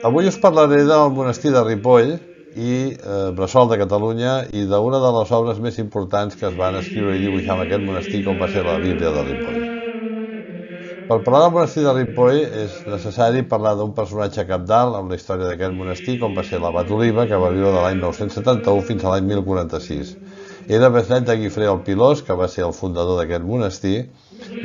Avui us parlaré del monestir de Ripoll i Bressol de Catalunya i d'una de les obres més importants que es van escriure i dibuixar en aquest monestir, com va ser la Bíblia de Ripoll. Per parlar del monestir de Ripoll és necessari parlar d'un personatge cabdal en la història d'aquest monestir, com va ser l'abat Oliba, que va viure de l'any 971 fins a l'any 1046. Era besnet de Guifré el Pilós, que va ser el fundador d'aquest monestir,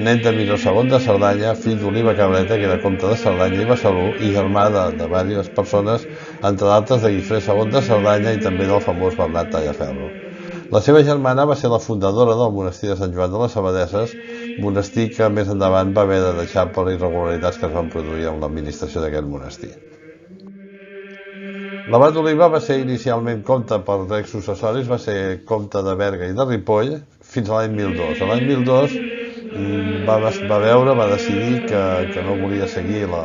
net de Miró II de Cerdanya, fill d'Oliba Cabreta, que era comte de Cerdanya i Besalú, i germà de diverses persones, entre d'altres de Guifré II de Cerdanya i també del famós Bernat Tallaferro. La seva germana va ser la fundadora del monestir de Sant Joan de les Abadesses, monestir que més endavant va haver de deixar per irregularitats que es van produir en l'administració d'aquest monestir. L'abat Oliba va ser inicialment comte per drets successoris, va ser comte de Berga i de Ripoll fins a l'any 1002. A l'any 1002 va decidir que no volia seguir la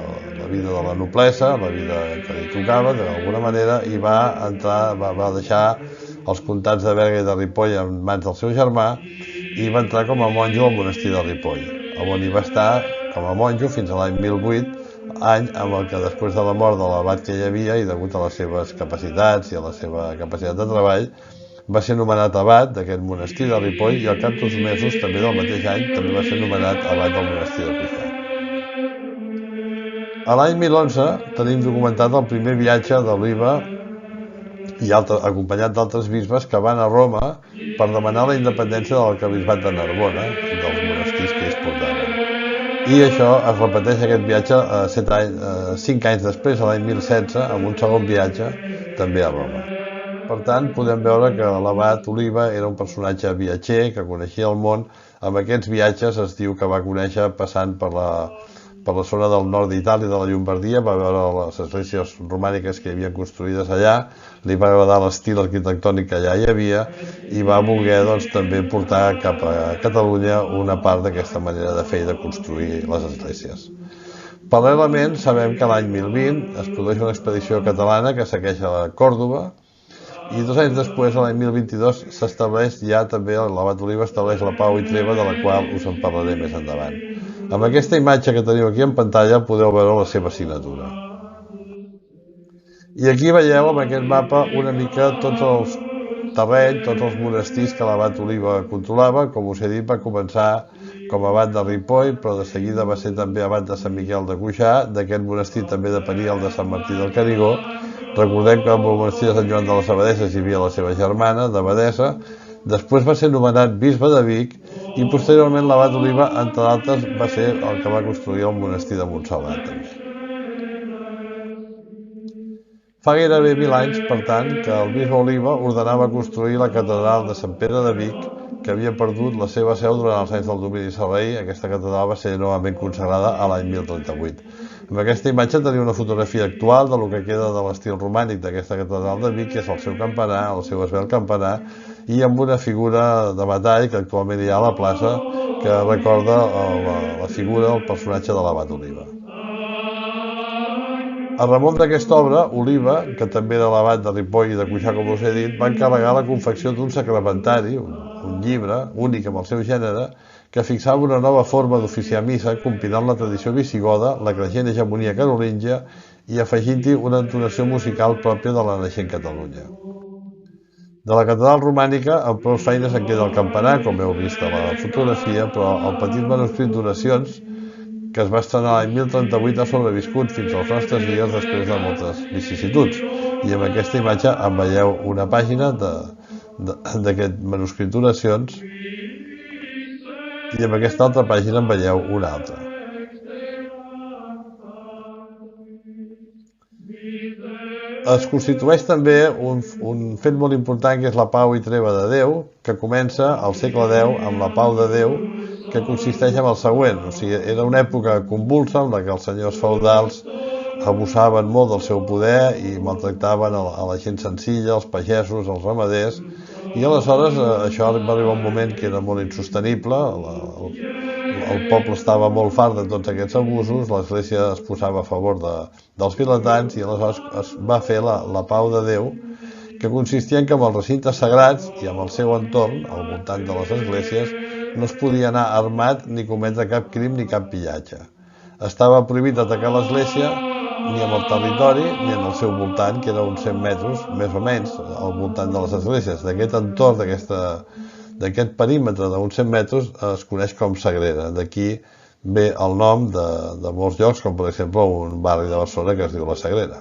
vida de la noblesa, la vida que li tocava d'alguna manera, i va deixar els comtats de Berga i de Ripoll en mans del seu germà i va entrar com a monjo al monestir de Ripoll, on hi va estar com a monjo fins a l'any 1008, any amb el que després de la mort de l'abat que hi havia i degut a les seves capacitats i a la seva capacitat de treball va ser nomenat abat d'aquest monestir de Ripoll i al cap d'uns mesos, també del mateix any, també va ser nomenat abat del monestir de Cuixà. A l'any 1011 tenim documentat el primer viatge d'Oliba i acompanyat d'altres bisbes que van a Roma per demanar la independència del arquebisbat de Narbona i dels monestirs que ells portaven. I això es repeteix aquest viatge 5 anys després, a l'any 1016, amb un segon viatge també a Roma. Per tant, podem veure que l'abat Oliba era un personatge viatger que coneixia el món. Amb aquests viatges es diu que va conèixer passant per la zona del nord d'Itàlia, de la Llombardia, va veure les esglésies romàniques que hi havia construïdes allà, li va agradar l'estil arquitectònic que allà hi havia i va voler també portar cap a Catalunya una part d'aquesta manera de fer i de construir les esglésies. Paral·lelament, sabem que l'any 1020 es produeix una expedició catalana que segueix a Còrdova i 2 anys després, l'any 1022, s'estableix ja també, l'abat Oliba estableix la pau i treva, de la qual us en parlaré més endavant. Amb aquesta imatge que teniu aquí en pantalla podeu veure la seva signatura. I aquí veieu amb aquest mapa una mica tots els terrenys, tots els monestirs que l'abat Oliba controlava. Com us he dit, va començar com a abat de Ripoll, però de seguida va ser també abat de Sant Miquel de Cuixà. D'aquest monestir també depenia el de Sant Martí del Canigó. Recordem que amb el monestir de Sant Joan de les Abadesses hi havia la seva germana, d'Abadessa. Després va ser nomenat bisbe de Vic i posteriorment l'abat Oliba, entre d'altres, va ser el que va construir el monestir de Montserrat també. Fa gairebé 1000 anys, per tant, que el bisbe Oliba ordenava construir la catedral de Sant Pere de Vic, que havia perdut la seva seu durant els anys del domini sarraí. Aquesta catedral va ser novament consagrada a l'any 1038. Amb aquesta imatge teniu una fotografia actual del que queda de l'estil romànic d'aquesta catedral de Vic, que és el seu campanar, el seu esvelt campanar, i amb una figura de metall que actualment hi ha a la plaça que recorda la figura, el personatge de l'abat Oliba. A remolc d'aquesta obra, Oliba, que també era l'abat de Ripoll i de Cuixà, com us he dit, va encarregar la confecció d'un sacramentari, un llibre únic amb el seu gènere, que fixava una nova forma d'oficiar missa, combinant la tradició visigoda, la creixent hegemonia carolíngia i afegint-hi una entonació musical pròpia de la naixent Catalunya. De la catedral romànica, amb prou feines en queda el campanar, com heu vist a la fotografia, però el petit manuscrit d'oracions, que es va estrenar l'any 1038, ha sobreviscut fins als nostres dies després de moltes vicissituds. I amb aquesta imatge en veieu una pàgina d'aquest manuscrit d'oracions i amb aquesta altra pàgina en veieu una altra. Es constitueix també un fet molt important, que és la pau i treva de Déu, que comença al segle X amb la pau de Déu, que consisteix en el següent. O sigui, era una època convulsa en la que els senyors feudals abusaven molt del seu poder i maltractaven a la gent senzilla, els pagesos, els ramaders, i aleshores això va arribar un moment que era molt insostenible. El poble estava molt fart de tots aquests abusos, l'església es posava a favor dels vilatans i aleshores es va fer la pau de Déu, que consistia en que amb els recintes sagrats i amb el seu entorn, al voltant de les esglésies, no es podia anar armat ni cometre cap crim ni cap pillatge. Estava prohibit atacar l'església ni amb el territori ni en el seu voltant, que era uns 100 metres, més o menys, al voltant de les esglésies. D'aquest entorn, d'aquest perímetre d'uns 100 metres, es coneix com Sagrera. D'aquí ve el nom de molts llocs, com per exemple un barri de Barcelona que es diu la Sagrera.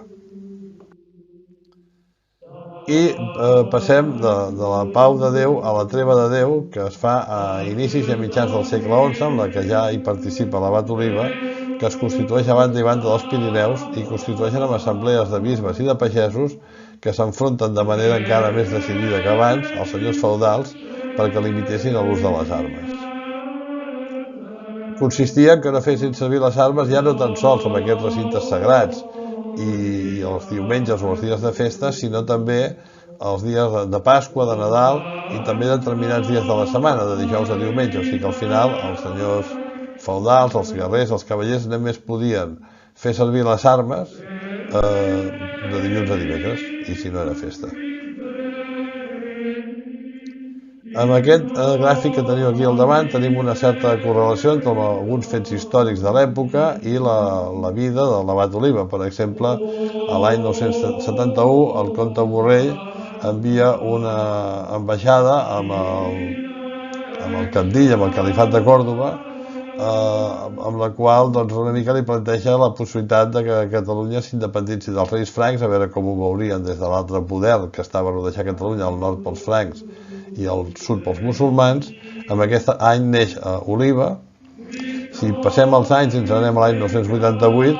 I passem de la pau de Déu a la treva de Déu, que es fa a inicis i a mitjans del segle XI, en la que ja hi participa l'abat Oliba, que es constitueix a banda i banda dels Pirineus i constitueixen amb assemblees de bisbes i de pagesos que s'enfronten de manera encara més decidida que abans als senyors feudals perquè limitessin l'ús de les armes. Consistia en que no fessin servir les armes ja no tan sols en aquests recintes sagrats i els diumenges o els dies de festa, sinó també els dies de Pasqua, de Nadal i també determinats dies de la setmana, de dijous a diumenge. O sigui que al final els senyors feudals, els guerrers, els cavallers només podien fer servir les armes de dilluns a dimecres, i si no era festa. Amb aquest gràfic que teniu aquí al davant tenim una certa correlació entre alguns fets històrics de l'època i la vida de l'abat Oliba. Per exemple, a l'any 971 el comte Borrell envia una ambaixada amb el cabdill, amb el califat de Còrdova, amb la qual una mica li planteja la possibilitat de que Catalunya s'independitzi dels reis francs, a veure com ho veurien des de l'altre poder que estava a rodejar Catalunya, al nord pels francs i al sud pels musulmans. Amb aquest any neix Oliba. Si passem els anys i ens anem a l'any 988,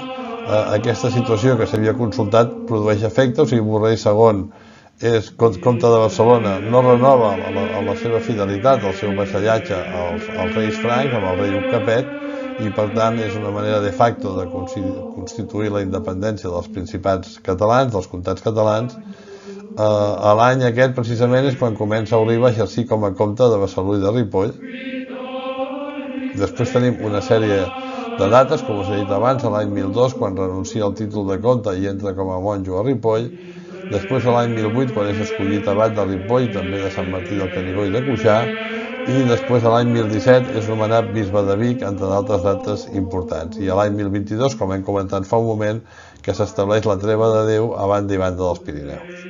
aquesta situació que s'havia consultat produeix efecte, o sigui, Borrell II és comte de Barcelona, no renova la seva fidelitat, el seu vassallatge als reis francs, amb el rei Hug Capet, i per tant és una manera de facto de constituir la independència dels principats catalans, dels comtats catalans. A l'any aquest precisament és quan comença Oliba a exercir com a comte de Besalú i de Ripoll. Després tenim una sèrie de dates, com us he dit abans, a l'any 1002 quan renuncia al títol de comte i entra com a monjo a Ripoll. Després a l'any 1008 quan és escollit abat de Ripoll, també de Sant Martí del Canigó i de Cuixà, i després a l'any 1017 és nomenat bisbe de Vic, entre d'altres dates importants. I a l'any 1022, com hem comentat fa un moment, que s'estableix la treva de Déu a banda i banda dels Pirineus.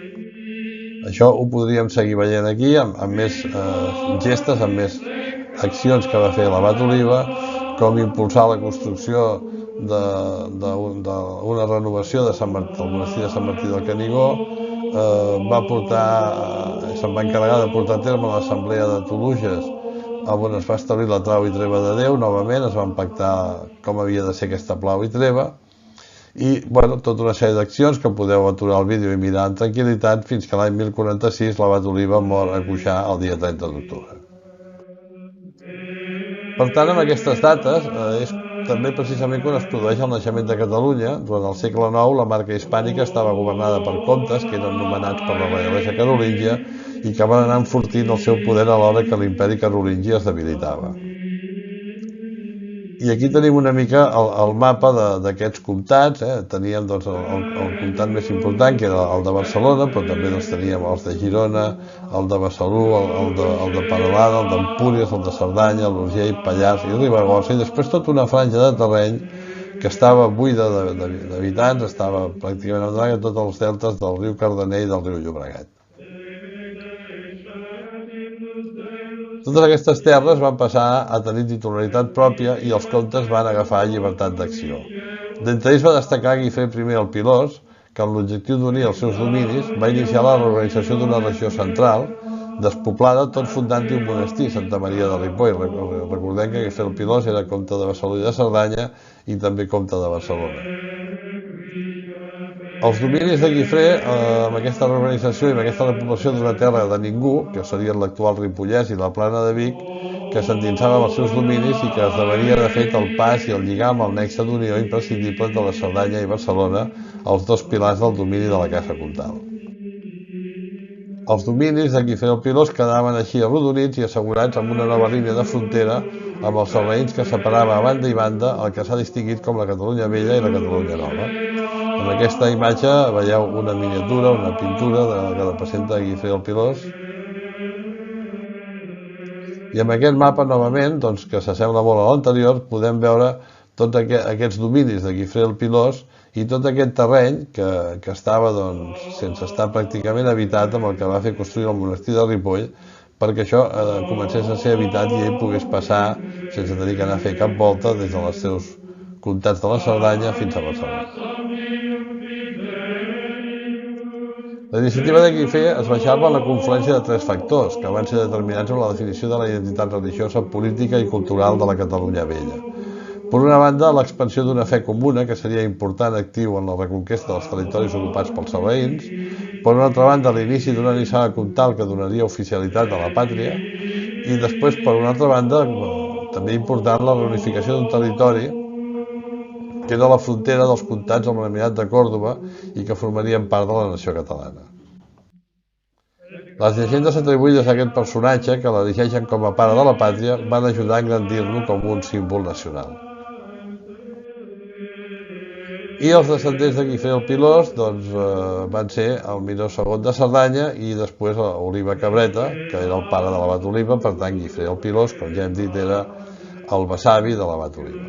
Això ho podríem seguir veient aquí amb més gestes, amb més accions que va fer l'abat Oliba, com impulsar la construcció d'una renovació del monestir de Sant Martí del Canigó, se'n va encarregar de portar a terme l'assemblea de Toluges, on es va establir la plau i treva de Déu. Novament es van pactar com havia de ser aquesta plau i treva, i tota una sèrie d'accions que podeu aturar el vídeo i mirar amb tranquil·litat fins que l'any 1046 l'abat Oliba mor a Cuixà el dia 30 d'octubre. Per tant, amb aquestes dates és també precisament quan es produeix el naixement de Catalunya. Durant el segle IX la marca hispànica estava governada per comtes que eren nomenats per la reialesa carolíngia i que van anar enfortint el seu poder alhora que l'imperi carolingi es debilitava. I aquí tenim una mica el mapa d'aquests comtats. Teníem el comtat més important, que era el de Barcelona, però també teníem els de Girona, el de Besalú, el de Peralada, el d'Empúries, el de Cerdanya, l'Urgell, Pallars i Ribagorça, i després tota una franja de terreny que estava buida d'habitants, estava pràcticament abandonada, tots els deltes del riu Cardener i del riu Llobregat. Totes aquestes terres van passar a tenir titularitat pròpia i els comtes van agafar llibertat d'acció. D'entre ells va destacar Guifré I el Pilós, que amb l'objectiu d'unir els seus dominis va iniciar la reorganització d'una regió central, despoblada, tot fundant-hi un monestir, Santa Maria de Ripoll. Recordem que Guifré el Pilós era comte de Besalú i de Cerdanya i també comte de Barcelona. Els dominis de Guifré, amb aquesta reorganització i amb aquesta repoblació d'una terra de ningú, que serien l'actual Ripollès i la Plana de Vic, que s'endinsava amb els seus dominis i que esdevenia de fet el pas i el lligam, el nexe d'unió imprescindible entre la Cerdanya i Barcelona, els dos pilars del domini de la Casa Comtal. Els dominis de Guifré el Pilós quedaven així arrodonits i assegurats amb una nova línia de frontera amb els sarraïns que separava a banda i banda el que s'ha distingit com la Catalunya Vella i la Catalunya Nova. En aquesta imatge veieu una miniatura, una pintura que representa Guifré el Pilós. I amb aquest mapa, novament, que s'assembla molt a l'anterior, podem veure tots aquests dominis de Guifré el Pilós i tot aquest terreny que estava sense estar pràcticament habitat, amb el que va fer construir el monestir de Ripoll, perquè això comencés a ser habitat i ell pogués passar sense tenir que anar a fer cap volta des dels seus comtats de la Cerdanya fins a Barcelona. La iniciativa de Guifré es basava en la confluència de 3 factors que van ser determinants en la definició de la identitat religiosa, política i cultural de la Catalunya Vella. Per una banda, l'expansió d'una fe comuna, que seria important actiu en la reconquesta dels territoris ocupats pels sarraïns. Per una altra banda, l'inici d'una nissaga comtal que donaria oficialitat a la pàtria. I després, per una altra banda, també important, la reunificació d'un territori que era la frontera dels comtats amb l'Emirat de Còrdova i que formarien part de la nació catalana. Les llegendes atribuïdes a aquest personatge, que l'erigeixen com a pare de la pàtria, van ajudar a engrandir-lo com un símbol nacional. I els descendents de Guifré el Pilós van ser el Miró II de Cerdanya i després Oliba Cabreta, que era el pare de l'abat Oliba. Per tant, Guifré el Pilós, com ja hem dit, era el besavi de l'abat Oliba.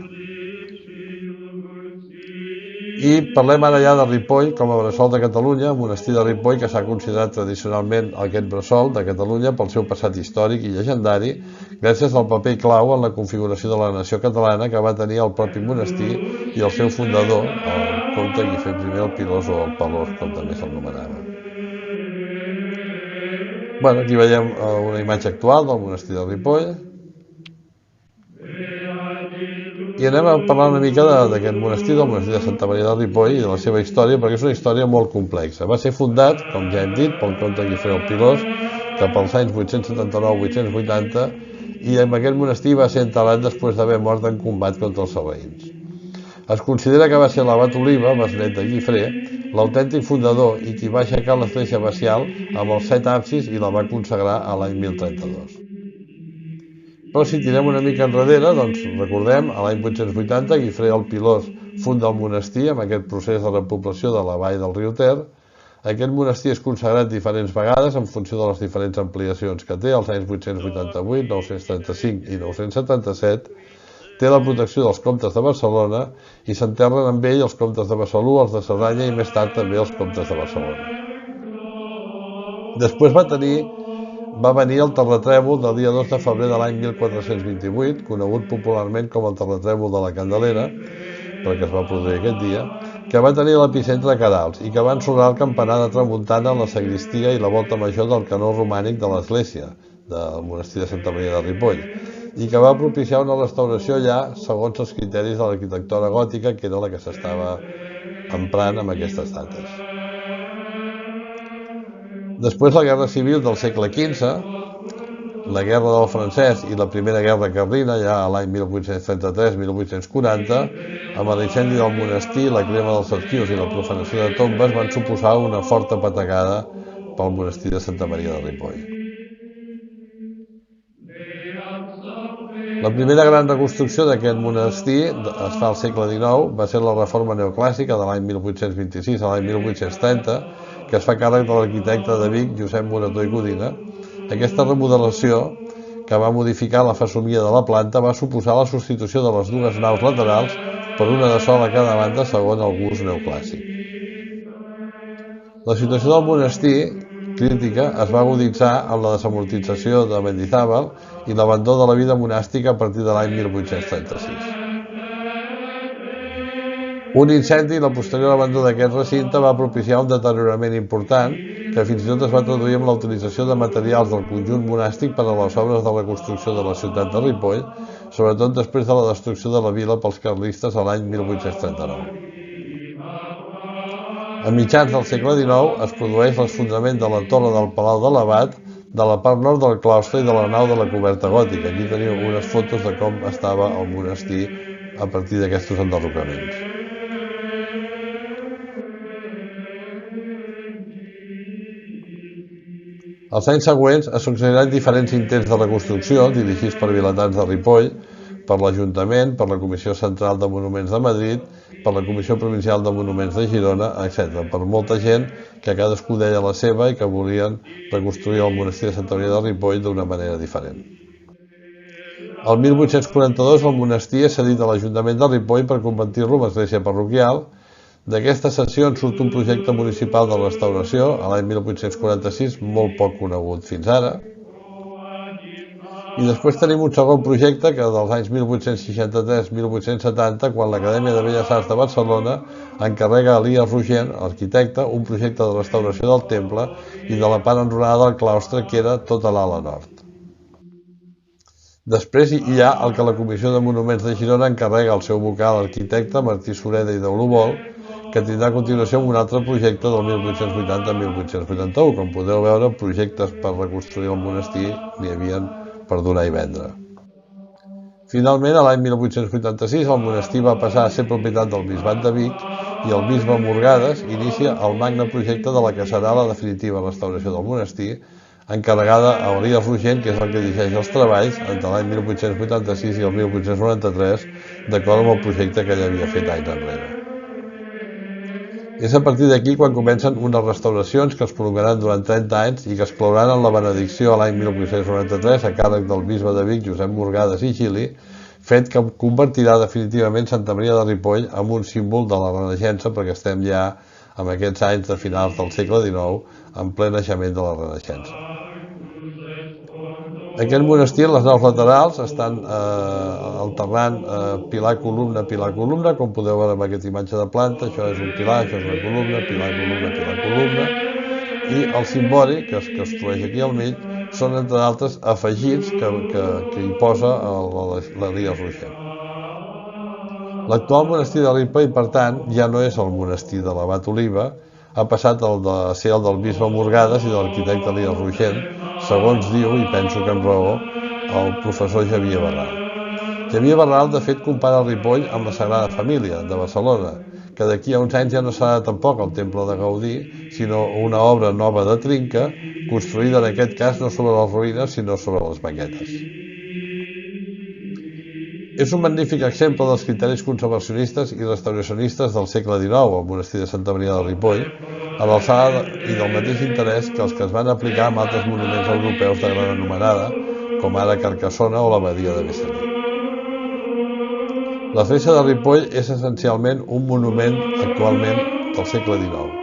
I parlem ara ja de Ripoll com a bressol de Catalunya, monestir de Ripoll que s'ha considerat tradicionalment aquest bressol de Catalunya pel seu passat històric i llegendari, gràcies al paper clau en la configuració de la nació catalana que va tenir el propi monestir i el seu fundador, el comte Guifré I el Pilós o el Pelós, com també s'anomenava. Aquí veiem una imatge actual del monestir de Ripoll. I anem a parlar una mica d'aquest monestir, del monestir de Santa Maria de Ripoll i de la seva història, perquè és una història molt complexa. Va ser fundat, com ja hem dit, pel comte Guifré el Pilós, cap als anys 879-880, i en aquest monestir va ser enterrat després d'haver mort en combat contra els sarraïns. Es considera que va ser l'abat Oliba, besnet de Guifré, l'autèntic fundador i qui va aixecar l'església abacial amb els 7 absis i la va consagrar a l'any 1032. Però si tirem una mica enrere, recordem, a l'any 880 Guifré el Pilós funda el monestir amb aquest procés de repoblació de la vall del riu Ter. Aquest monestir és consagrat diferents vegades en funció de les diferents ampliacions que té, als anys 888, 935 i 977. Té la protecció dels comtes de Barcelona i s'enterren amb ell els comtes de Besalú, els de Cerdanya i més tard també els comtes de Barcelona. Després va venir el terratrèmol del dia 2 de febrer de l'any 1428, conegut popularment com el terratrèmol de la Candelera, perquè es va produir aquest dia, que va tenir l'epicentre a Queralbs i que va ensorrar el campanar de tramuntana, la sagristia i la volta major del canó romànic de l'església del monestir de Santa Maria de Ripoll, i que va propiciar una restauració ja segons els criteris de l'arquitectura gòtica, que era la que s'estava emprant amb aquestes dates. Després la Guerra Civil del segle XV, la Guerra del Francès i la Primera Guerra Carlina, ja a l'any 1833-1840, amb l'incendi del monestir, la crema dels arxius i la profanació de tombes van suposar una forta patacada pel monestir de Santa Maria de Ripoll. La primera gran reconstrucció d'aquest monestir es fa al segle XIX, va ser la reforma neoclàssica de l'any 1826 a l'any 1830, que es fa càrrec de l'arquitecte de Vic, Josep Morató i Codina. Aquesta remodelació, que va modificar la fesomia de la planta, va suposar la substitució de les dues naus laterals per una de sol a cada banda segons el gust neoclàssic. La situació del monestir, crítica, es va aguditzar amb la desamortització de Mendizábal i l'abandó de la vida monàstica a partir de l'any 1836. Un incendi i la posterior abandó d'aquest recinte va propiciar un deteriorament important que fins i tot es va traduir amb la utilització de materials del conjunt monàstic per a les obres de reconstrucció de la ciutat de Ripoll, sobretot després de la destrucció de la vila pels carlistes a l'any 1839. A mitjans del segle XIX es produeix l'esfondrament de la torre del Palau de l'Abat, de la part nord del claustre i de la nau de la coberta gòtica. Aquí teniu unes fotos de com estava el monestir a partir d'aquests enderrocaments. Els anys següents es succeiran diferents intents de reconstrucció dirigits per vilatans de Ripoll, per l'Ajuntament, per la Comissió Central de Monuments de Madrid, per la Comissió Provincial de Monuments de Girona, etc. Per molta gent que cadascú deia la seva i que volien reconstruir el monestir de Santa Maria de Ripoll d'una manera diferent. El 1842 el monestir és cedit a l'Ajuntament de Ripoll per convertir-lo en església parroquial. D'aquesta sessió en surt un projecte municipal de restauració a l'any 1846, molt poc conegut fins ara. I després tenim un segon projecte que dels anys 1863-1870, quan l'Acadèmia de Belles Arts de Barcelona encarrega a Elies Rogent, arquitecte, un projecte de restauració del temple i de la part enrunada del claustre, que era tota l'ala nord. Després hi ha el que la Comissió de Monuments de Girona encarrega al seu vocal arquitecte Martí Sureda i d'Olubol, que tindrà a continuació un altre projecte del 1880-1881. Com podeu veure, projectes per reconstruir el monestir n'hi havien per donar i vendre. Finalment, a l'any 1886, el monestir va passar a ser propietat del Bisbat de Vic i el bisbe Morgades inicia el magne projecte de la que serà la definitiva restauració del monestir, encarregada a Elies Rogent, que és el que dirigeix els treballs entre l'any 1886 i el 1893, d'acord amb el projecte que ell havia fet anys enrere. És a partir d'aquí quan comencen unes restauracions que es prolongaran durant 30 anys i que es clouran en la benedicció a l'any 1893 a càrrec del bisbe de Vic, Josep Morgades i Gili, fet que convertirà definitivament Santa Maria de Ripoll en un símbol de la Renaixença, perquè estem ja en aquests anys de finals del segle XIX, en ple naixement de la Renaixença. Aquest monestir, les naus laterals, estan alternant pilar-columna, pilar-columna, com podeu veure amb aquesta imatge de planta. Això és un pilar, això és una columna, pilar-columna, pilar-columna. I el cimbori, que es construeix aquí al mig, són, entre d'altres, afegits que hi posa l'Elies Rogent. L'actual monestir de Ripoll, per tant, ja no és el monestir de l'Abat Oliba, ha passat a ser el del bisbe Morgades i de l'arquitecte Elies Rogent, segons diu, i penso que amb raó, el professor Xavier Barral. Xavier Barral, de fet, compara Ripoll amb la Sagrada Família, de Barcelona, que d'aquí a uns anys ja no serà tampoc el temple de Gaudí, sinó una obra nova de trinca, construïda en aquest cas no sobre les ruïnes, sinó sobre les maquetes. És un magnífic exemple dels criteris conservacionistes i restauracionistes del segle XIX, el monestir de Santa Maria de Ripoll, a l'alçada i del mateix interès que els que es van aplicar amb altres monuments europeus de gran anomenada, com ara Carcassona o l'abadia de Besalú. L'església de Ripoll és essencialment un monument actualment del segle XIX,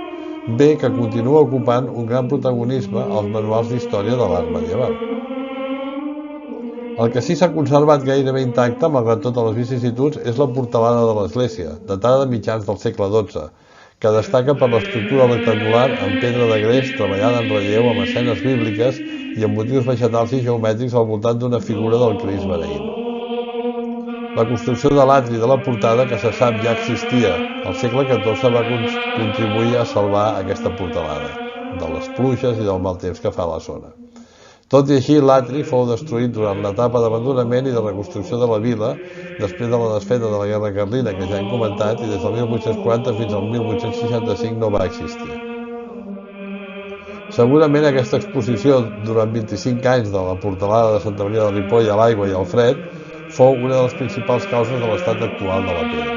bé que continua ocupant un gran protagonisme als manuals d'història de l'art medieval. El que sí s'ha conservat gairebé intacte, malgrat totes les vicissituds, és la portalada de l'església, datada de mitjans del segle XII, que destaca per l'estructura rectangular en pedra de gres treballada en relleu amb escenes bíbliques i amb motius vegetals i geomètrics al voltant d'una figura del Crist beneint. La construcció de l'atri de la portada, que se sap ja existia al segle XIV, va contribuir a salvar aquesta portalada de les pluges i del mal temps que fa a la zona. Tot i així, l'atri fou destruït durant l'etapa d'abandonament i de reconstrucció de la vila, després de la desfeta de la Guerra Carlina, que ja hem comentat, i des del 1840 fins al 1865 no va existir. Segurament aquesta exposició durant 25 anys de la portalada de Santa Maria de Ripoll a l'aigua i al fred fou una de les principals causes de l'estat actual de la pedra.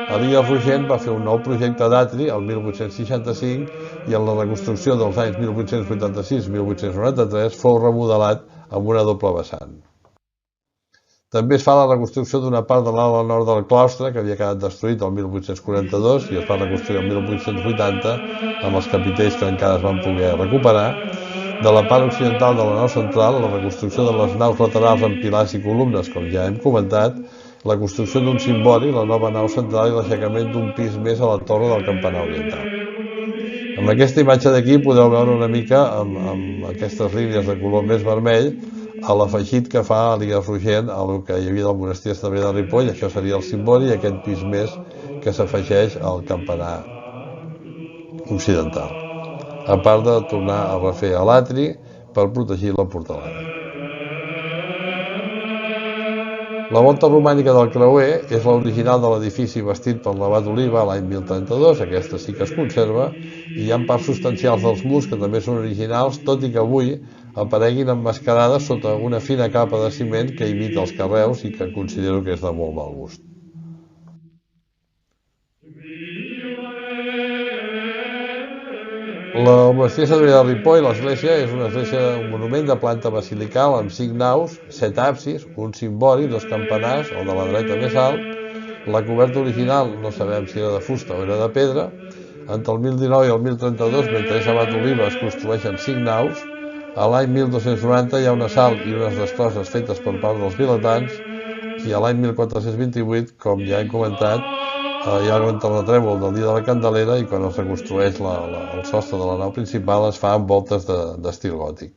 Elies Rogent va fer un nou projecte d'atri el 1865 i en la reconstrucció dels anys 1886-1893 fou remodelat amb una doble vessant. També es fa la reconstrucció d'una part de l'ala nord del claustre, que havia quedat destruït el 1842 i es va reconstruir el 1880 amb els capitells que encara es van poder recuperar. De la part occidental de la nau central, la reconstrucció de les naus laterals amb pilars i columnes, com ja hem comentat, la construcció d'un cimbori, la nova nau central i l'aixecament d'un pis més a la torre del campanar oriental. Amb aquesta imatge d'aquí podeu veure una mica amb aquestes línies de color més vermell a l'afegit que fa Elies Rogent a el que hi havia del monestir de Santa Maria de Ripoll. Això seria el cimbori i aquest pis més que s'afegeix al campanar occidental, a part de tornar a refer a l'atri per protegir la portalada. La volta romànica del creuer és l'original de l'edifici bastit per l'Abat Oliba l'any 1032, aquesta sí que es conserva, i hi ha parts substancials dels murs que també són originals, tot i que avui apareguin emmascarades sota una fina capa de ciment que imita els carreus i que considero que és de molt mal gust. La monestir de Santa Maria de Ripoll, l'església, és una església, un monument de planta basilical amb 5 naus, 7 absis, un cimbori, 2 campanars, el de la dreta més alt, La coberta original no sabem si era de fusta o era de pedra. Entre el 1019 i el 1032, mentre és abat Oliba, es construeixen 5 naus. A l'any 1290 hi ha una sal i unes rescloses fetes per part dels vilatans, i a l'any 1428, com ja hem comentat, hi ha un terratrèmol del dia de la Candelera, i quan es reconstrueix el sostre de la nau principal es fa amb voltes d'estil gòtic.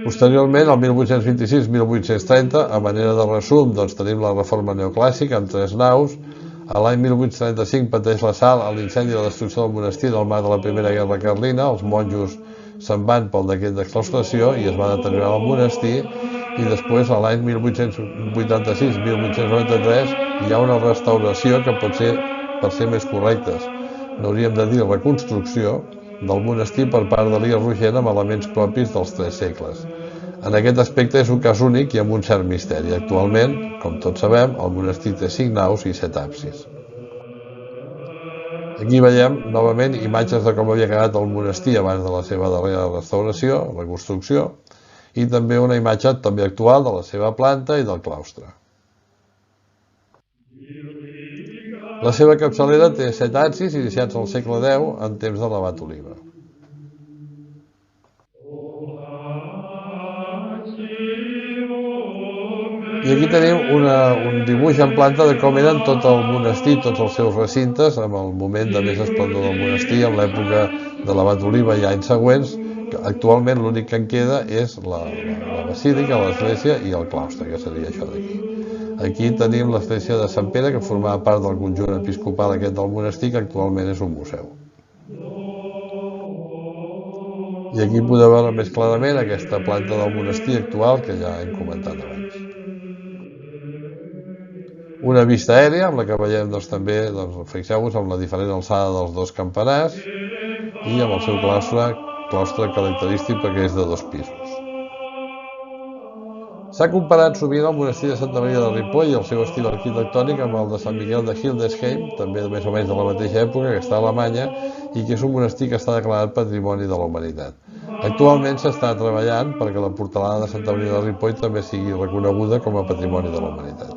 Posteriorment, el 1826-1830, a manera de resum, tenim la reforma neoclàssica amb 3 naus. A l'any 1835 pateix la sal a l'incendi i la destrucció del monestir del marc de la Primera Guerra Carlina. Els monjos se'n van pel decret d'exclaustració i es va deteriorar el monestir, i després, a l'any 1886-1893, hi ha una restauració que pot ser, per ser més correctes, n'hauríem de dir reconstrucció, del monestir per part d'Elies Rogent amb elements propis dels 3 segles. En aquest aspecte és un cas únic i amb un cert misteri. Actualment, com tots sabem, el monestir té 5 naus i 7 absis. Aquí veiem, novament, imatges de com havia quedat el monestir abans de la seva darrera restauració, reconstrucció, i també una imatge també actual de la seva planta i del claustre. La seva capçalera té 7 absis iniciats al segle X en temps de l'abat Oliba. I aquí tenim un dibuix en planta de com eren tot el monestir, tots els seus recintes, amb el moment de més esplendor del monestir, en l'època de l'abat Oliba i anys següents. Actualment l'únic que en queda és la basílica, l'església i el claustre, que seria això d'aquí. Aquí tenim l'església de Sant Pere, que formava part del conjunt episcopal aquest del monestir, que actualment és un museu. I aquí podeu veure més clarament aquesta planta del monestir actual que ja hem comentat abans. Una vista aèria, amb la que veiem també, fixeu-vos, amb la diferent alçada dels 2 campanars i amb el seu claustre característic perquè és de 2 pisos. S'ha comparat sovint el monestir de Santa Maria de Ripoll i el seu estil arquitectònic amb el de Sant Miquel de Hildesheim, també més o menys de la mateixa època, que està a Alemanya, i que és un monestir que està declarat Patrimoni de la Humanitat. Actualment s'està treballant perquè la portalada de Santa Maria de Ripoll també sigui reconeguda com a Patrimoni de la Humanitat.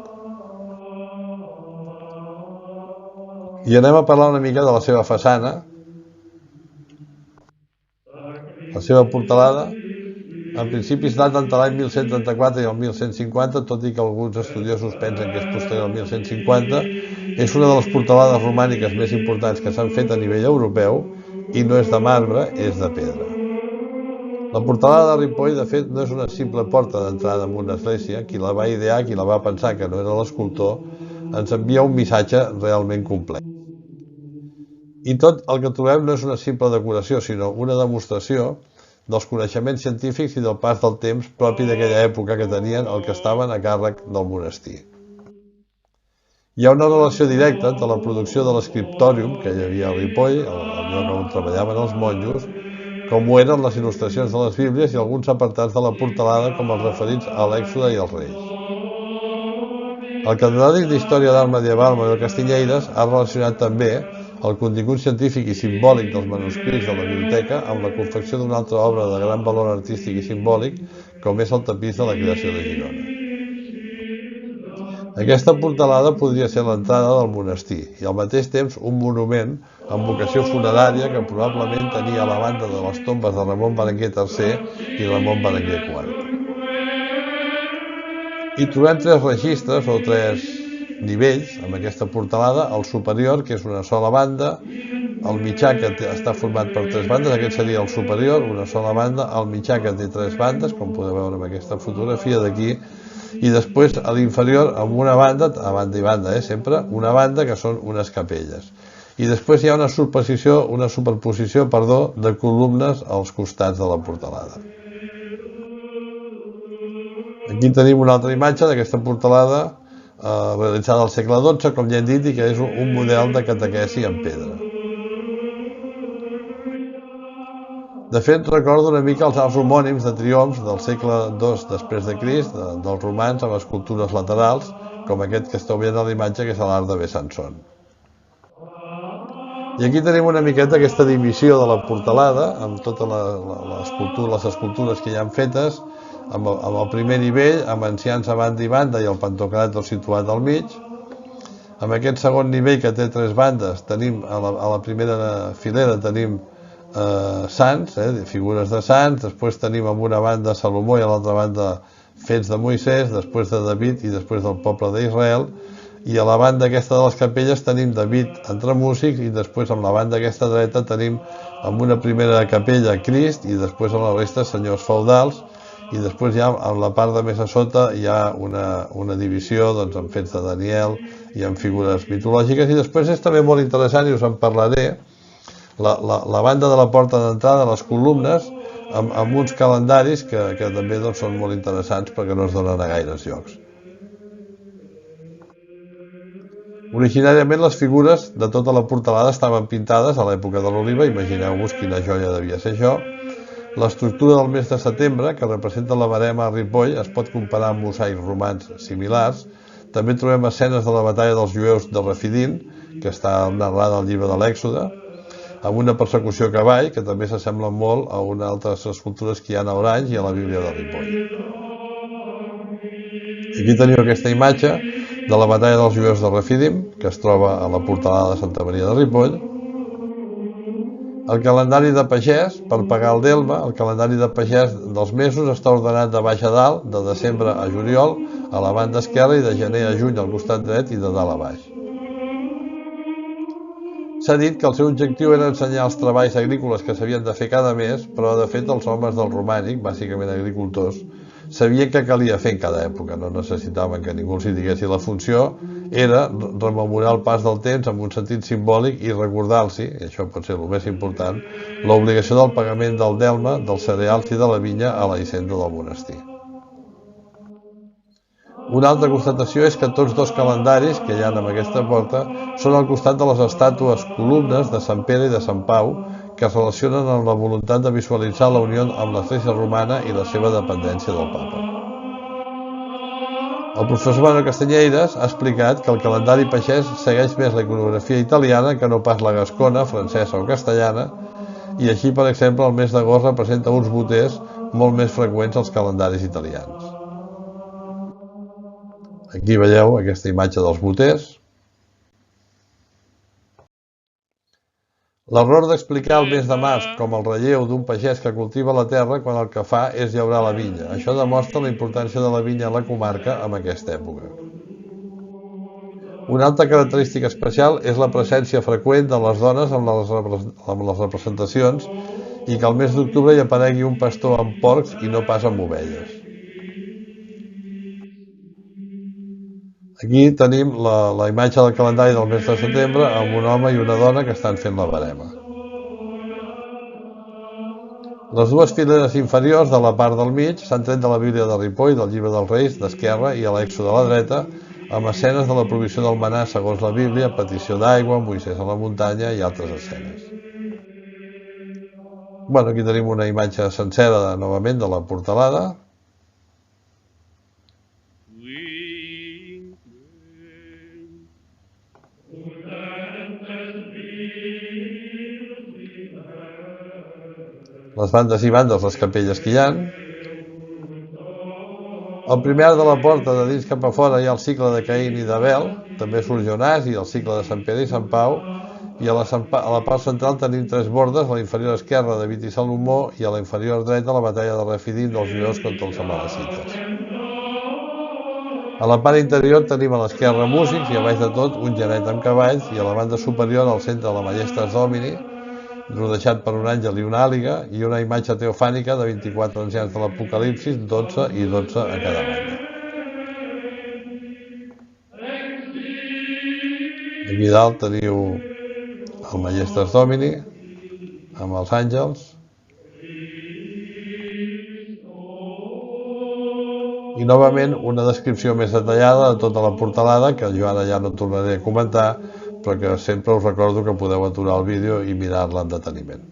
I anem a parlar una mica de la seva façana. La seva portalada, en principi es data entre l'any 1134 i el 1150, tot i que alguns estudiosos pensen que és posterior al 1150, és una de les portalades romàniques més importants que s'han fet a nivell europeu, i no és de marbre, és de pedra. La portalada de Ripoll, de fet, no és una simple porta d'entrada en una església. Qui la va idear, qui la va pensar, que no era l'escultor, ens envia un missatge realment complex. I tot el que trobem no és una simple decoració, sinó una demostració dels coneixements científics i del pas del temps propi d'aquella època que tenien els que estaven a càrrec del monestir. Hi ha una relació directa entre la producció de l'escriptòrium que hi havia a Ripoll, el lloc on treballaven els monjos, com ho eren les il·lustracions de les Bíblies i alguns apartats de la portalada com els referits a l'Èxode i als Reis. El catedràtic d'Història d'Art Medieval, Manuel Castiñeiras, ha relacionat també el contingut científic i simbòlic dels manuscrits de la biblioteca amb la confecció d'una altra obra de gran valor artístic i simbòlic, com és el tapís de la creació de Girona. Aquesta portalada podria ser l'entrada del monestir i al mateix temps un monument amb vocació funerària que probablement tenia a la banda de les tombes de Ramon Berenguer III i Ramon Berenguer IV. Hi trobem 3 registres o 3 nivells amb aquesta portalada: el superior, que és una sola banda, el mitjà, que està format per 3 bandes, aquest seria el superior, una sola banda, el mitjà, que té 3 bandes, com podeu veure amb aquesta fotografia d'aquí, i després a l'inferior, amb una banda, a banda i banda, sempre, una banda que són unes capelles. I després hi ha una superposició de columnes als costats de la portalada. Aquí tenim una altra imatge d'aquesta portalada realitzada al segle XII, com ja hem dit, i que és un model de catequesi en pedra. De fet, recorda una mica els arcs homònims de triomfs del segle II després de Crist, dels romans, amb escultures laterals, com aquest que esteu veient a la imatge, que és l'arc de Besançon. I aquí tenim una miqueta aquesta divisió de la portalada, amb totes les escultures que hi han fetes, amb el primer nivell, amb ancians a banda i banda i el Pantocràtor situat al mig. Amb aquest segon nivell, que té 3 bandes, tenim a la primera filera tenim sants, figures de sants, després tenim amb una banda Salomó i a l'altra banda fets de Moisès, després de David i després del poble d'Israel, i a la banda aquesta de les capelles tenim David entre músics, i després amb la banda aquesta dreta tenim amb una primera capella Crist i després a la resta senyors feudals, i després ja en la part de més a sota hi ha una divisió doncs, amb fets de Daniel i amb figures mitològiques. I després és també molt interessant, i us en parlaré, la banda de la porta d'entrada, les columnes, amb uns calendaris que també doncs, són molt interessants perquè no es donen a gaires llocs. Originàriament les figures de tota la portalada estaven pintades a l'època de l'oliva, imagineu-vos quina joia devia ser això. L'estructura del mes de setembre, que representa la verema a Ripoll, es pot comparar amb mosaics romans similars. També trobem escenes de la batalla dels jueus de Refidim, que està narrada al llibre de l'Èxode, amb una persecució a cavall, que també s'assembla molt a unes altres escultures que hi ha a Orange i a la Bíblia de Ripoll. Aquí teniu aquesta imatge de la batalla dels jueus de Refidim, que es troba a la portalada de Santa Maria de Ripoll. El calendari de pagès, per pagar el delme, el calendari de pagès dels mesos està ordenat de baix a dalt, de desembre a juliol, a la banda esquerra, i de gener a juny al costat dret i de dalt a baix. S'ha dit que el seu objectiu era ensenyar els treballs agrícoles que s'havien de fer cada mes, però de fet els homes del romànic, bàsicament agricultors, sabien què calia fer en cada època, no necessitaven que ningú els hi digués, i la funció era rememorar el pas del temps amb un sentit simbòlic i recordar-los, i això pot ser el més important, l'obligació del pagament del delme, dels cereals i de la vinya a la hisenda del monestir. Una altra constatació és que tots dos calendaris que hi ha en aquesta porta són al costat de les estàtues columnes de Sant Pere i de Sant Pau, que es relacionen amb la voluntat de visualitzar la unió amb l'Església romana i la seva dependència del Papa. El professor Manuel Castanyeras ha explicat que el calendari pagès segueix més la iconografia italiana que no pas la gascona, francesa o castellana, i així, per exemple, el mes d'agost representa uns boters molt més freqüents als calendaris italians. Aquí veieu aquesta imatge dels boters. L'error d'explicar el mes de març com el relleu d'un pagès que cultiva la terra quan el que fa és llaurar la vinya. Això demostra la importància de la vinya a la comarca en aquesta època. Una altra característica especial és la presència freqüent de les dones amb les representacions i que al mes d'octubre hi aparegui un pastor amb porcs i no pas amb ovelles. Aquí tenim la imatge del calendari del mes de setembre amb un home i una dona que estan fent la verema. Les dues fileres inferiors de la part del mig s'han tret de la Bíblia de Ripoll, del llibre dels Reis, d'esquerra, i a l'Èxode a la dreta, amb escenes de la provisió del manà segons la Bíblia, petició d'aigua, Moisès a la muntanya i altres escenes. Aquí tenim una imatge sencera novament de la portalada. Les bandes i bandes, les capelles que hi ha. Al primer arc de la porta, de dins cap a fora, hi ha el cicle de Caín i d'Abel, també surt Jonàs i el cicle de Sant Pere i Sant Pau, i a la part central tenim 3 bordes, a la inferior esquerra David i Salomó i a la inferior dreta la batalla de Refidim dels jueus contra els amalecites. A la part interior tenim a l'esquerra músics i a baix de tot un genet amb cavalls, i a la banda superior al centre la Majestas Domini, rodejat per un àngel i una àliga, i una imatge teofànica de 24 ancians de l'Apocalipsis, 12 i 12 a cada banda. Aquí dalt teniu el Majestas Domini amb els àngels, i novament una descripció més detallada de tota la portalada, que jo ara ja no tornaré a comentar, però que sempre us recordo que podeu aturar el vídeo i mirar-la amb deteniment.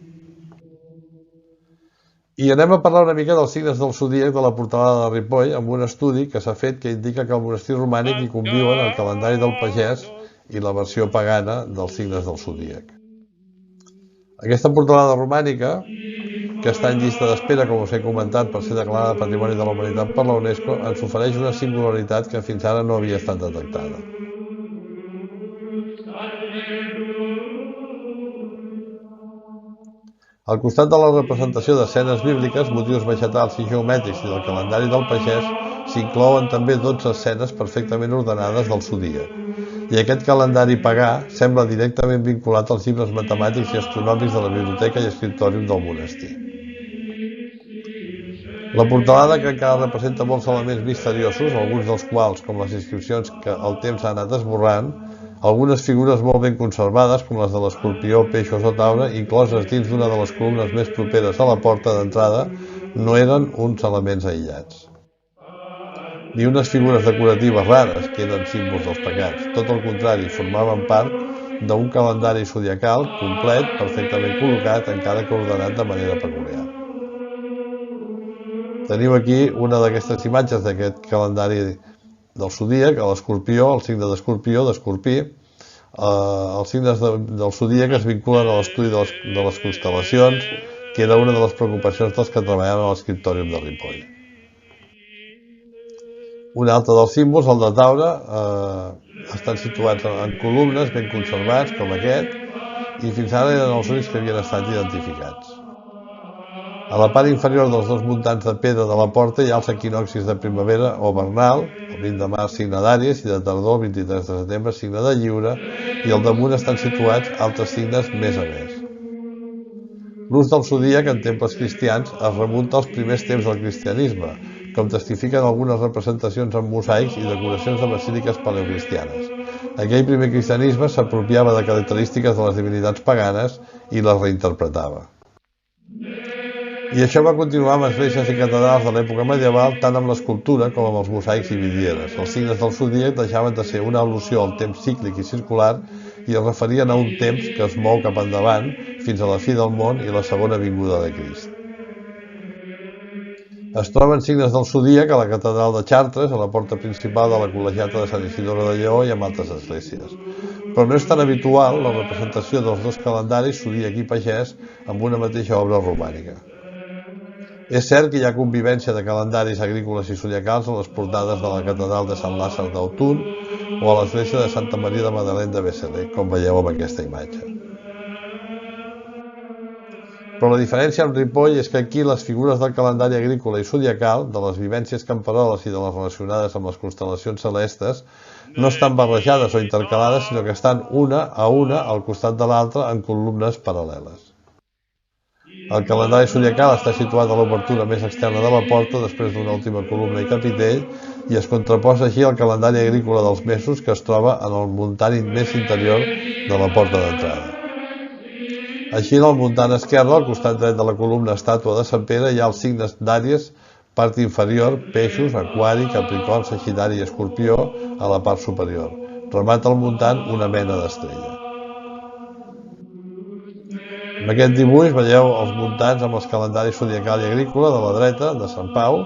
I anem a parlar una mica dels signes del zodíac de la portalada de Ripoll, amb un estudi que s'ha fet que indica que al monestir romànic hi conviuen el calendari del pagès i la versió pagana dels signes del zodíac. Aquesta portalada romànica, que està en llista d'espera, com us he comentat, per ser declarada Patrimoni de la Humanitat per la UNESCO, ens ofereix una singularitat que fins ara no havia estat detectada. Al costat de la representació d'escenes bíbliques, motius vegetals i geomètrics i del calendari del pagès, s'inclouen també 12 escenes perfectament ordenades del zodíac. I aquest calendari pagà sembla directament vinculat als llibres matemàtics i astronòmics de la biblioteca i escriptòrium del monestir. La portalada, que encara representa molts elements misteriosos, alguns dels quals, com les inscripcions que el temps ha anat esborrant, algunes figures molt ben conservades, com les de l'escorpió, peixos o taure, incloses dins d'una de les columnes més properes a la porta d'entrada, no eren uns elements aïllats. Ni unes figures decoratives rares, que eren símbols dels pecats. Tot el contrari, formaven part d'un calendari zodiacal complet, perfectament col·locat, encara que ordenat de manera peculiar. Teniu aquí una d'aquestes imatges d'aquest calendari del zodíac, a l'escorpió, el signe d'escorpió, d'escorpí. Els signes del zodíac es vinculen a l'estudi de les constel·lacions, que era una de les preocupacions dels que treballaven a l'escriptòrium de Ripoll. Un altre dels símbols, el de taure, estan situats en columnes ben conservats, com aquest, i fins ara eren els únics que havien estat identificats. A la part inferior dels dos muntants de pedra de la porta hi ha els equinoccis de primavera o vernal, el 20 de març signe d'Àries i de tardor, el 23 de setembre signe de Lliure, i al damunt estan situats altres signes més a més. L'ús del zodíac en temples cristians es remunta als primers temps del cristianisme, com testifiquen algunes representacions en mosaics i decoracions de basíliques paleocristianes. Aquell primer cristianisme s'apropiava de característiques de les divinitats paganes i les reinterpretava. I això va continuar amb esglésies i catedrals de l'època medieval, tant amb l'escultura com amb els mosaics i vidrieres. Els signes del zodíac deixaven de ser una al·lusió al temps cíclic i circular i es referien a un temps que es mou cap endavant fins a la fi del món i la segona vinguda de Crist. Es troben signes del zodíac a la catedral de Chartres, a la porta principal de la col·legiata de Sant Isidore de Lleó i en altres esglésies. Però no és tan habitual la representació dels dos calendaris, zodíac i pagès, amb una mateixa obra romànica. És cert que hi ha convivència de calendaris agrícoles i zodiacals a les portades de la catedral de Sant Làzer d'Autun o a l'església de Santa Maria de Madeleine de Vézelay, com veieu amb aquesta imatge. Però la diferència amb Ripoll és que aquí les figures del calendari agrícola i zodiacal, de les vivències camperoles i de les relacionades amb les constel·lacions celestes, no estan barrejades o intercalades, sinó que estan una a una al costat de l'altra en columnes paral·leles. El calendari zodiacal està situat a l'obertura més externa de la porta, després d'una última columna i capitell, i es contraposa així al calendari agrícola dels mesos, que es troba en el muntant més interior de la porta d'entrada. Així, en el muntant esquerre, al costat dret de la columna estàtua de Sant Pere, hi ha els signes d'Àries, part inferior, peixos, aquari, capricorn, sagitari i escorpió, a la part superior. Remata el muntant una mena d'estrella. En aquest dibuix veieu els muntants amb els calendaris zodiacal i agrícola de la dreta, de Sant Pau.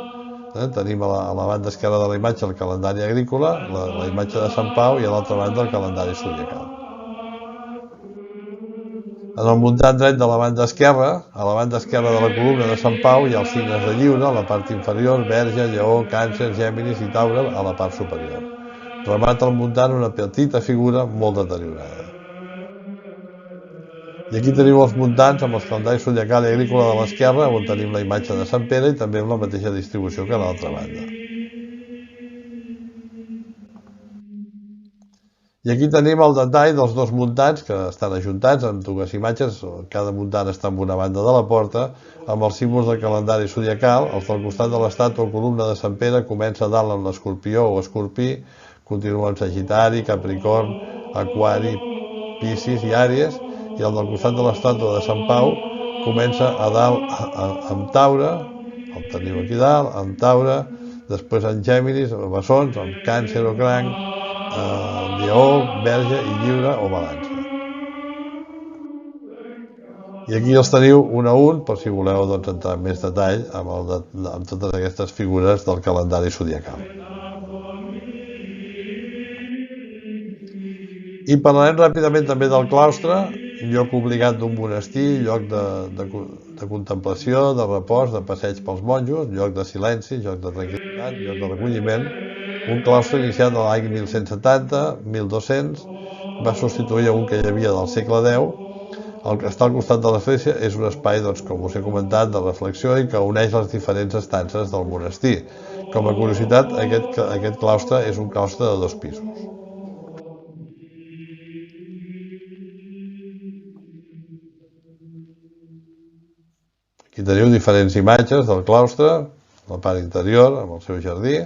Tenim a la banda esquerra de la imatge el calendari agrícola, la imatge de Sant Pau, i a l'altra banda el calendari zodiacal. En el muntant dret de la banda esquerra, a la banda esquerra de la columna de Sant Pau, hi ha els signes de Lliure, a la part inferior, Verge, Lleó, Càncer, Gèminis i Taure, a la part superior. Remata el muntant una petita figura molt deteriorada. I aquí teniu els muntants amb els calendaris zodiacal i agrícola de l'esquerra, on tenim la imatge de Sant Pere i també amb la mateixa distribució que a l'altra banda. I aquí tenim el detall dels dos muntants que estan ajuntats en dues imatges. Cada muntant està en una banda de la porta, amb els símbols del calendari zodiacal. Els del costat de l'estàtua o columna de Sant Pere comença dalt amb l'escorpió o escorpí, continua amb Sagitari, Capricorn, Aquari, Piscis i Àries, i el del costat de l'estàtua de Sant Pau comença a dalt amb Taure, el teniu aquí dalt, amb Taure, després en Gèminis, Bessons, amb Càncer o Cranc, Lleó, Verge i Lliure o Balança. I aquí els teniu un a un, per si voleu entrar en més detall amb totes aquestes figures del calendari zodiacal. I parlarem ràpidament també del claustre lloc obligat d'un monestir, lloc de contemplació, de repòs, de passeig pels monjos, lloc de silenci, lloc de tranquil·litat, lloc de recolliment. Un claustre iniciat a l'any 1170-1200 va substituir un que hi havia del segle X. El que està al costat de l'església és un espai, doncs, com us he comentat, de reflexió i que uneix les diferents estances del monestir. Com a curiositat, aquest claustre és un claustre de 2 pisos. Aquí teniu diferents imatges del claustre, la part interior amb el seu jardí.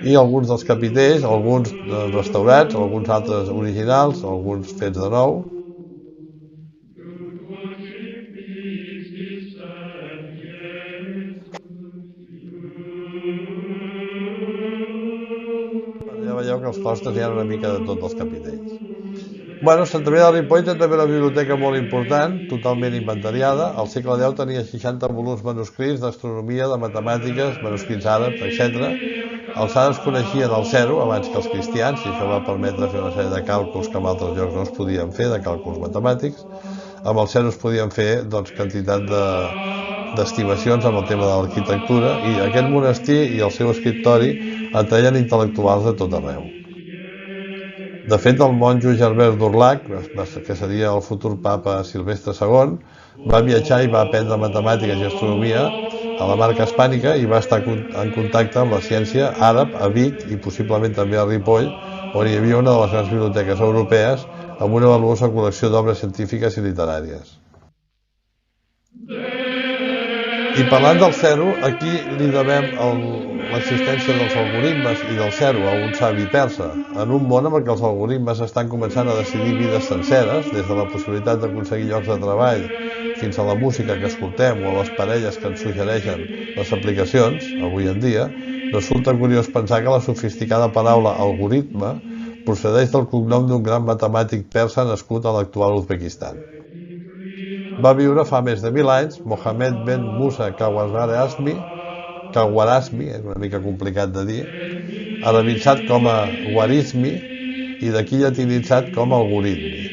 I alguns dels capitells, alguns restaurats, alguns altres originals, alguns fets de nou. Ja veieu que els claustres hi ha una mica de tots els capitells. Bueno, Sant Adrià de Ripoll té també una biblioteca molt important, totalment inventariada. Al segle X tenia 60 volums manuscrits d'astronomia, de matemàtiques, manuscrits àrabs, etc. Els àrabs coneixien el zero abans que els cristians, i això va permetre fer una sèrie de càlculs que en altres llocs no es podien fer, de càlculs matemàtics. Amb el zero es podien fer, doncs, quantitat d'estimacions amb el tema de l'arquitectura, i aquest monestir i el seu escriptori atreien intel·lectuals de tot arreu. De fet, el monjo Gerbert d'Urlac, que seria el futur papa Silvestre II, va viatjar i va aprendre matemàtiques i astronomia a la Marca Hispànica i va estar en contacte amb la ciència àrab a Vic i possiblement també a Ripoll, on hi havia una de les grans biblioteques europees amb una valuosa col·lecció d'obres científiques i literàries. I parlant del zero, aquí li devem l'existència dels algoritmes i del zero a un savi persa, en un món en què els algoritmes estan començant a decidir vides senceres, des de la possibilitat d'aconseguir llocs de treball fins a la música que escoltem o a les parelles que ens suggereixen les aplicacions, avui en dia, resulta curiós pensar que la sofisticada paraula algoritme procedeix del cognom d'un gran matemàtic persa nascut a l'actual Uzbekistan. Va viure fa més de 1000 anys Mohammed ben Musa Khwarazmi, és una mica complicat de dir, arabitzat com a Khwarizmi i d'aquí llatinitzat com a algoritmi.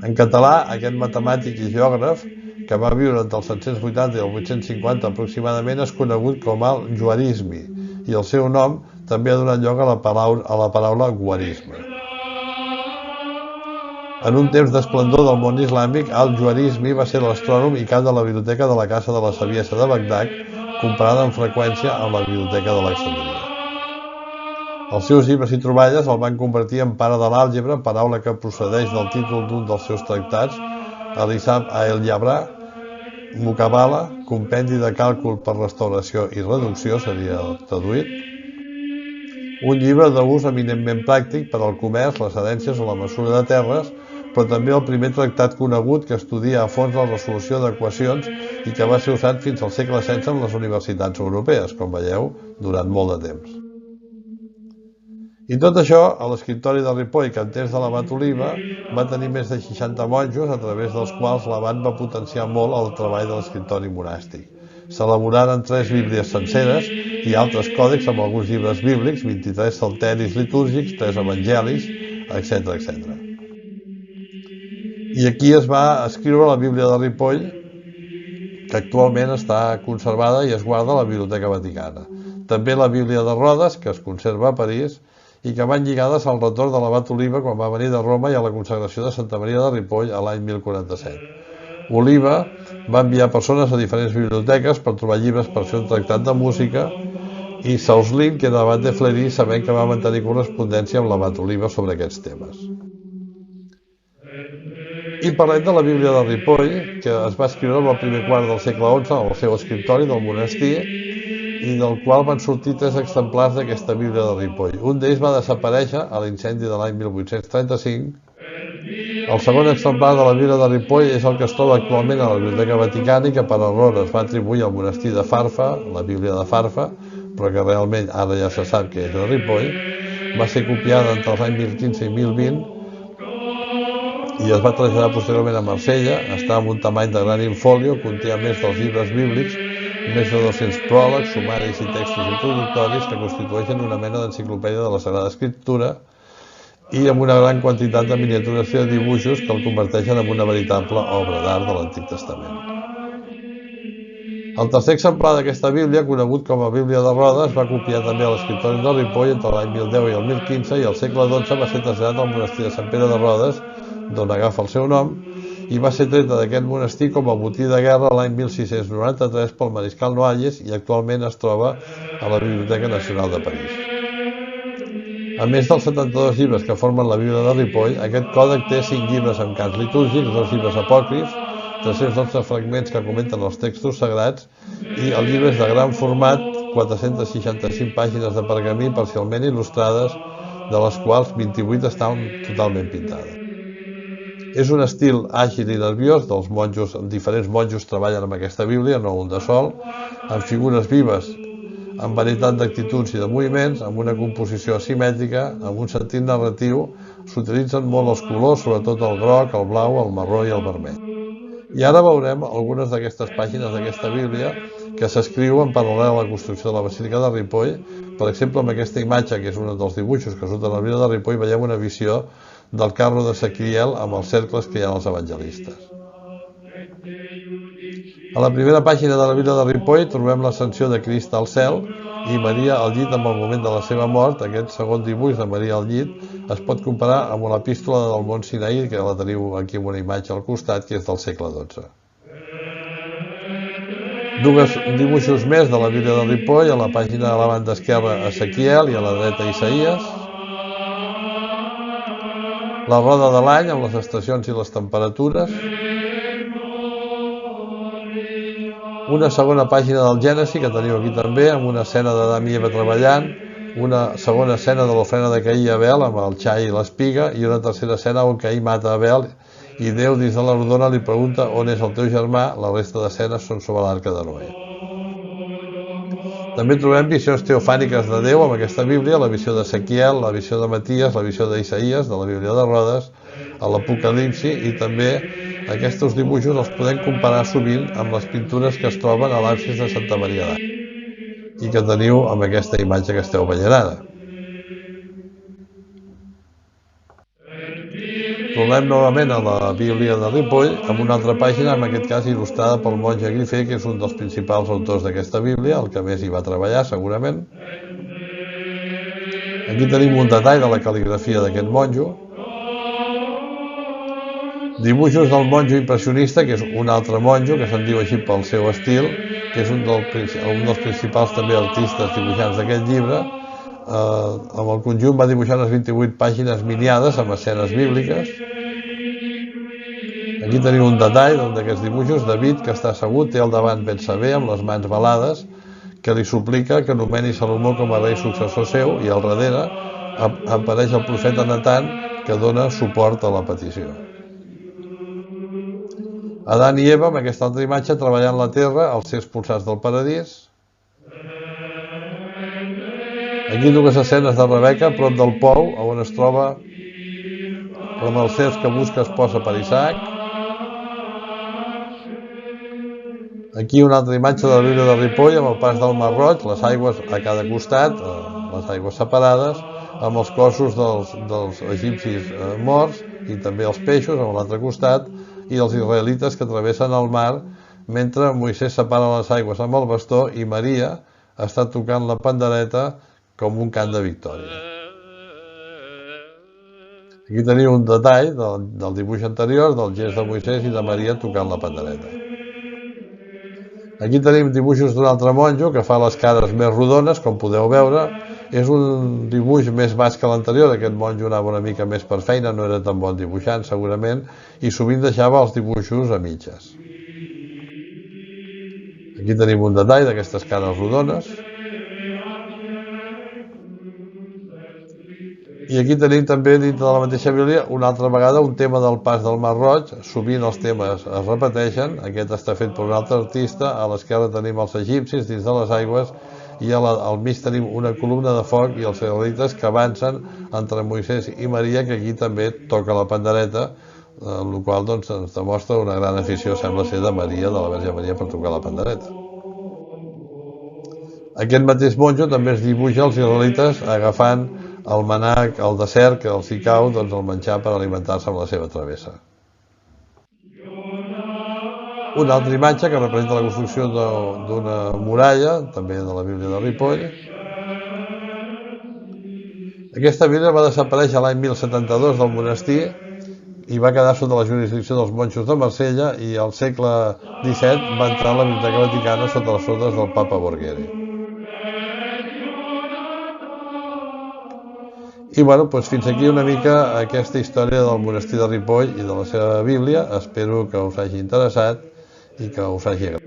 En català, aquest matemàtic i geògraf, que va viure entre els 780 i el 850 aproximadament, és conegut com el Khwarizmi, i el seu nom també ha donat lloc a la paraula guarisme. En un temps d'esplendor del món islàmic, al-Khwarizmi va ser l'astrònom i cap de la biblioteca de la Casa de la Saviesa de Bagdad, comparada amb freqüència amb la biblioteca d'Alexandria. Els seus llibres i troballes el van convertir en pare de l'àlgebra, paraula que procedeix del títol d'un dels seus tractats, Al-Hisab al-Jabra, Muqabala, compendi de càlcul per restauració i reducció, seria traduït. Un llibre d'ús eminentment pràctic per al comerç, les herències o la mesura de terres, però també el primer tractat conegut que estudia a fons la resolució d'equacions i que va ser usat fins al segle XVI en les universitats europees, com veieu, durant molt de temps. I tot això, a l'escriptori de Ripoll, que en temps de l'abat Oliva, va tenir més de 60 monjos, a través dels quals l'abat va potenciar molt el treball de l'escriptori monàstic. S'elaboraren 3 bíblies senceres i altres còdecs amb alguns llibres bíblics, 23 salteris litúrgics, 3 evangelis, etc. I aquí es va escriure la Bíblia de Ripoll, que actualment està conservada i es guarda a la Biblioteca Vaticana. També la Bíblia de Rodes, que es conserva a París, i que van lligades al retorn de l'abat Oliva quan va venir de Roma i a la consagració de Santa Maria de Ripoll a l'any 1047. Oliva va enviar persones a diferents biblioteques per trobar llibres per fer un tractat de música, i Sauslin, que era l'abat de Fleury, sabent que va mantenir correspondència amb l'abat Oliva sobre aquests temes. I parlem de la Bíblia de Ripoll, que es va escriure en el primer quart del segle XI al seu escriptori del monestir, i del qual van sortir 3 exemplars d'aquesta Bíblia de Ripoll. Un d'ells va desaparèixer a l'incendi de l'any 1835. El segon exemplar de la Bíblia de Ripoll és el que es troba actualment a la Biblioteca Vaticana i que per error es va atribuir al monestir de Farfa, la Bíblia de Farfa, però que realment ara ja se sap que és de Ripoll. Va ser copiada entre els anys 1015 i 1020 i es va traslladar posteriorment a Marsella. Està amb un tamany de gran infòlio, conté a més dels llibres bíblics més de 200 pròlegs, sumaris i textos introductoris que constitueixen una mena d'enciclopèdia de la Sagrada Escriptura i amb una gran quantitat de miniatures i de dibuixos que el converteixen en una veritable obra d'art de l'Antic Testament. El tercer exemplar d'aquesta Bíblia, conegut com a Bíblia de Rodes, va copiar també a l'escriptori de Ripoll entre l'any 1010 i el 1015 i al segle XII va ser traslladat al monestir de Sant Pere de Rodes, d'on agafa el seu nom, i va ser treta d'aquest monestir com a botí de guerra l'any 1693 pel mariscal Noailles i actualment es troba a la Biblioteca Nacional de París. A més dels 72 llibres que formen la Bíblia de Ripoll, aquest còdec té 5 llibres amb cants litúrgics, 2 llibres apòcrifs, 312 fragments que comenten els textos sagrats i el llibre és de gran format, 465 pàgines de pergamí parcialment il·lustrades, de les quals 28 estan totalment pintades. És un estil àgil i nerviós dels monjos, diferents monjos treballen amb aquesta Bíblia, no un de sol, amb figures vives, amb varietat d'actituds i de moviments, amb una composició asimètrica, amb un sentit narratiu, s'utilitzen molt els colors, sobretot el groc, el blau, el marró i el vermell. I ara veurem algunes d'aquestes pàgines d'aquesta Bíblia que s'escriuen paral·lel a la construcció de la Basílica de Ripoll. Per exemple, amb aquesta imatge, que és un dels dibuixos que surten a la Bíblia de Ripoll, veiem una visió del carro de Sequiel amb els cercles que hi ha als evangelistes. A la primera pàgina de la Bíblia de Ripoll trobem l'ascensió de Crist al cel i Maria al llit amb el moment de la seva mort. Aquest segon dibuix de Maria al llit es pot comparar amb l'epístola del Mont Sinaí, que la teniu aquí amb una imatge al costat, que és del segle XII. Dos dibuixos més de la Bíblia de Ripoll, a la pàgina de la banda esquerra Ezequiel i a la dreta Isaïes. La roda de l'any amb les estacions i les temperatures. Una segona pàgina del Gènesi, que teniu aquí també, amb una escena d'Adam i Eva treballant, una segona escena de l'ofrena de Caí i Abel amb el xai i l'espiga i una tercera escena on Caí mata Abel i Déu dins de la rodona li pregunta on és el teu germà. La resta d'escenes són sobre l'arca de Noé. També trobem visions teofàniques de Déu amb aquesta Bíblia, la visió d'Ezequiel, la visió de Maties, la visió d'Isaïes, de la Bíblia de Rodes, a l'Apocalipsi, i també aquests dibuixos els podem comparar sovint amb les pintures que es troben a l'absis de Santa Maria d'Ànima i que teniu amb aquesta imatge que esteu veient ara. Tornem novament a la Bíblia de Ripoll amb una altra pàgina, en aquest cas il·lustrada pel monge Grifé, que és un dels principals autors d'aquesta Bíblia, el que més hi va treballar segurament. Aquí tenim un detall de la cal·ligrafia d'aquest monjo. Dibuixos del monjo impressionista, que és un altre monjo que se'n diu així pel seu estil, que és un dels principals també artistes dibuixants d'aquest llibre. Amb el conjunt va dibuixar unes 28 pàgines miniades amb escenes bíbliques. Aquí teniu un detall d'aquests dibuixos. David, que està assegut, té al davant Betsabé amb les mans velades, que li suplica que nomeni Salomó com a rei successor seu, i al darrere apareix el profeta Natan, que dona suport a la petició. Adán i Eva, amb aquesta altra imatge, treballant la terra, els ser expulsats del paradís. Aquí dues escenes de Rebeca, prop del pou, on es troba amb els cercs que busca esposa per Isaac. Aquí una altra imatge de la Bíblia de Ripoll, amb el pas del Mar Roig, les aigües a cada costat, les aigües separades, amb els cossos dels egipcis morts i també els peixos a l'altre costat, i els israelites que travessen el mar mentre Moisès separa les aigües amb el bastó i Maria està tocant la pandereta com un cant de victòria. Aquí teniu un detall del dibuix anterior, del gest de Moisès i de Maria tocant la pandereta. Aquí tenim dibuixos d'un altre monjo que fa les cares més rodones, com podeu veure. És un dibuix més baix que l'anterior. Aquest monjo anava una mica més per feina, no era tan bon dibuixant segurament, i sovint deixava els dibuixos a mitges. Aquí tenim un detall d'aquestes cares rodones. I aquí tenim també, dintre de la mateixa Bíblia, una altra vegada un tema del pas del Mar Roig. Sovint els temes es repeteixen. Aquest està fet per un altre artista. A l'esquerra tenim els egipcis dins de les aigües i al mig tenim una columna de foc i els israelites que avancen entre Moisès i Maria, que aquí també toca la pandereta, el qual ens demostra una gran afició, sembla ser, de Maria, de la Verge Maria, per tocar la pandereta. Aquest mateix monjo també es dibuixa als israelites agafant el manac al desert, que els hi cau doncs, el menjar per alimentar-se amb la seva travessa. Una altra imatge que representa la construcció d'una muralla, també de la Bíblia de Ripoll. Aquesta vila va desaparèixer l'any 1072 del monestir i va quedar sota la jurisdicció dels monjos de Marsella, i al segle XVII va entrar a la Biblioteca Vaticana sota les ordres del papa Borgheri. I bueno, doncs fins aquí una mica aquesta història del monestir de Ripoll i de la seva Bíblia. Espero que us hagi interessat i que us hagi agradat.